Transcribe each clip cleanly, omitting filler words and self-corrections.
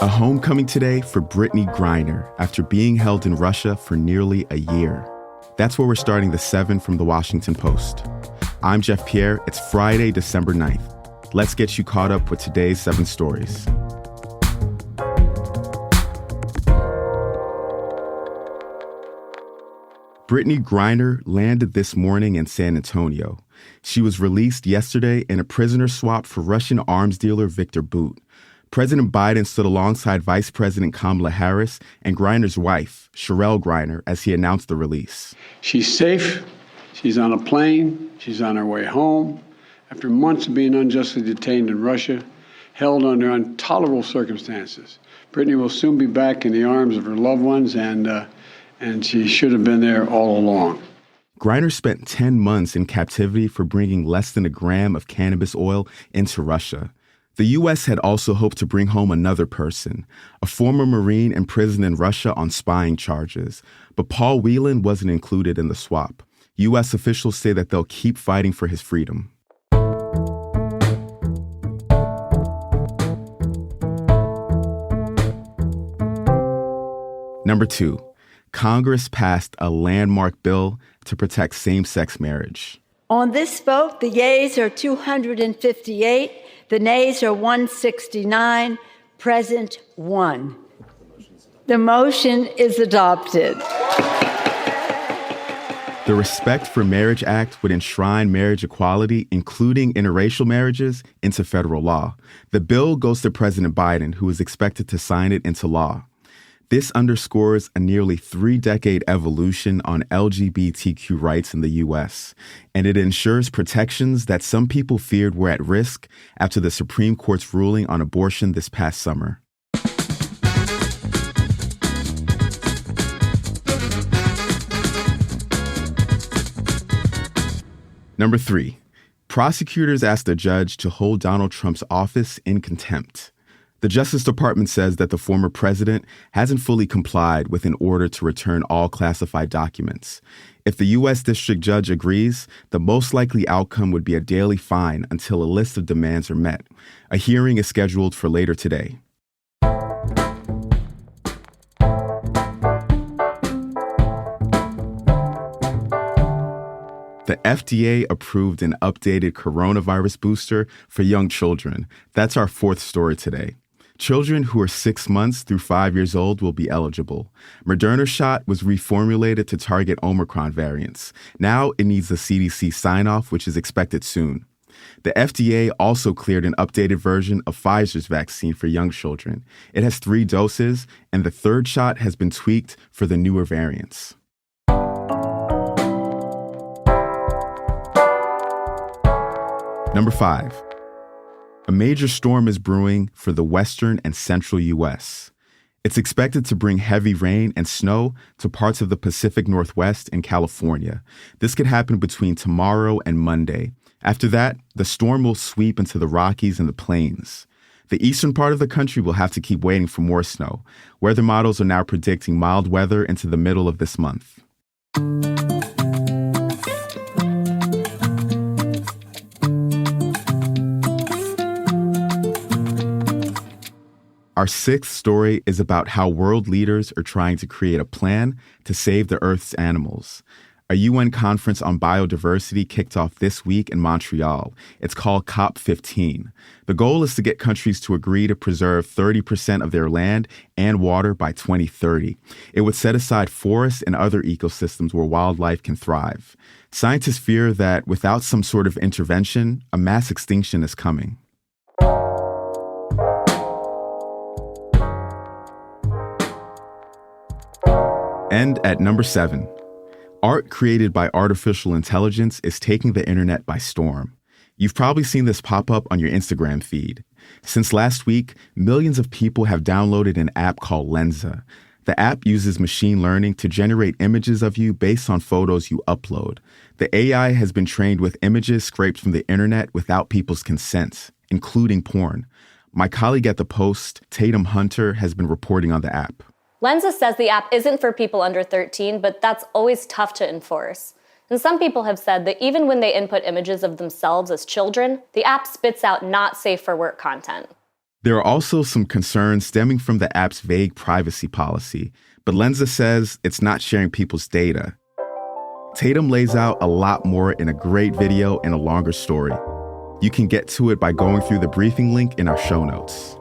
A homecoming today for Brittney Griner after being held in Russia for nearly a year. That's where we're starting the 7 from the Washington Post. I'm Jeff Pierre. It's Friday, December 9th. Let's get you caught up with today's 7 stories. Brittney Griner landed this morning in San Antonio. She was released yesterday in a prisoner swap for Russian arms dealer Viktor Bout. President Biden stood alongside Vice President Kamala Harris and Griner's wife, Cherelle Griner, as he announced the release. She's safe. She's on a plane. She's on her way home. After months of being unjustly detained in Russia, held under intolerable circumstances, Brittney will soon be back in the arms of her loved ones, and she should have been there all along. Griner spent 10 months in captivity for bringing less than a gram of cannabis oil into Russia. The U.S. had also hoped to bring home another person, a former Marine imprisoned in Russia on spying charges. But Paul Whelan wasn't included in the swap. U.S. officials say that they'll keep fighting for his freedom. Number 2, Congress passed a landmark bill to protect same-sex marriage. On this vote, the yeas are 258, the nays are 169, present 1. The motion is adopted. The Respect for Marriage Act would enshrine marriage equality, including interracial marriages, into federal law. The bill goes to President Biden, who is expected to sign it into law. This underscores a nearly 3-decade evolution on LGBTQ rights in the U.S., and it ensures protections that some people feared were at risk after the Supreme Court's ruling on abortion this past summer. Number 3, prosecutors asked a judge to hold Donald Trump's office in contempt. The Justice Department says that the former president hasn't fully complied with an order to return all classified documents. If the U.S. District Judge agrees, the most likely outcome would be a daily fine until a list of demands are met. A hearing is scheduled for later today. The FDA approved an updated coronavirus booster for young children. That's our 4th story today. Children who are 6 months through 5 years old will be eligible. Moderna's shot was reformulated to target Omicron variants. Now it needs the CDC sign-off, which is expected soon. The FDA also cleared an updated version of Pfizer's vaccine for young children. It has 3 doses, and the 3rd shot has been tweaked for the newer variants. Number 5. A major storm is brewing for the western and central U.S. It's expected to bring heavy rain and snow to parts of the Pacific Northwest and California. This could happen between tomorrow and Monday. After that, the storm will sweep into the Rockies and the Plains. The eastern part of the country will have to keep waiting for more snow. Weather models are now predicting mild weather into the middle of this month. Our 6th story is about how world leaders are trying to create a plan to save the Earth's animals. A UN conference on biodiversity kicked off this week in Montreal. It's called COP15. The goal is to get countries to agree to preserve 30% of their land and water by 2030. It would set aside forests and other ecosystems where wildlife can thrive. Scientists fear that without some sort of intervention, a mass extinction is coming. And at number 7, art created by artificial intelligence is taking the internet by storm. You've probably seen this pop up on your Instagram feed. Since last week, millions of people have downloaded an app called Lensa. The app uses machine learning to generate images of you based on photos you upload. The AI has been trained with images scraped from the internet without people's consent, including porn. My colleague at The Post, Tatum Hunter, has been reporting on the app. Lensa says the app isn't for people under 13, but that's always tough to enforce. And some people have said that even when they input images of themselves as children, the app spits out not safe for work content. There are also some concerns stemming from the app's vague privacy policy, but Lensa says it's not sharing people's data. Tatum lays out a lot more in a great video and a longer story. You can get to it by going through the briefing link in our show notes.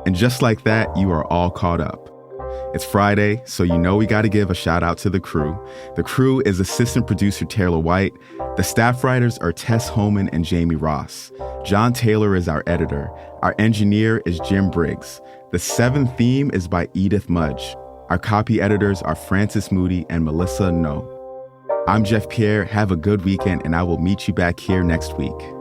And just like that, you are all caught up. It's Friday, so you know we got to give a shout out to the crew. The crew is assistant producer Taylor White. The staff writers are Tess Holman and Jamie Ross. John Taylor is our editor. Our engineer is Jim Briggs. The 7th theme is by Edith Mudge. Our copy editors are Francis Moody and Melissa No. I'm Jeff Pierre. Have a good weekend, and I will meet you back here next week.